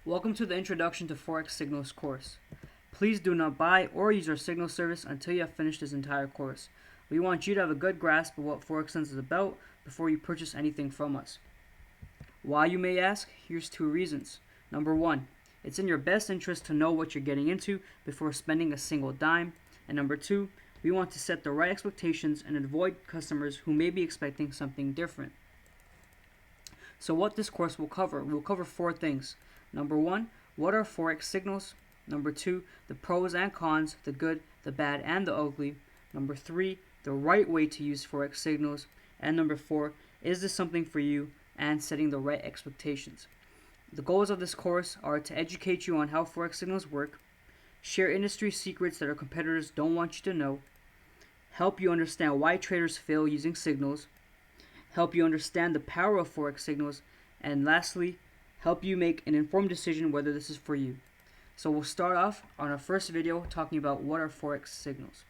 Welcome to the Introduction to Forex Signals course. Please do not buy or use our signal service until you have finished this entire course. We want you to have a good grasp of what Forex Signals is about before you purchase anything from us. Why, you may ask? Here's two reasons. Number one, it's in your best interest to know what you're getting into before spending a single dime. And number two, we want to set the right expectations and avoid customers who may be expecting something different. So what this course will cover, we'll cover four things. Number one, what are Forex signals? Number two, the pros and cons, the good, the bad, and the ugly. Number three, the right way to use Forex signals. And number four, is this something for you, and setting the right expectations. The goals of this course are to educate you on how Forex signals work, share industry secrets that our competitors don't want you to know, help you understand why traders fail using signals, help you understand the power of Forex signals, and lastly, help you make an informed decision whether this is for you. So we'll start off on our first video talking about what are Forex signals.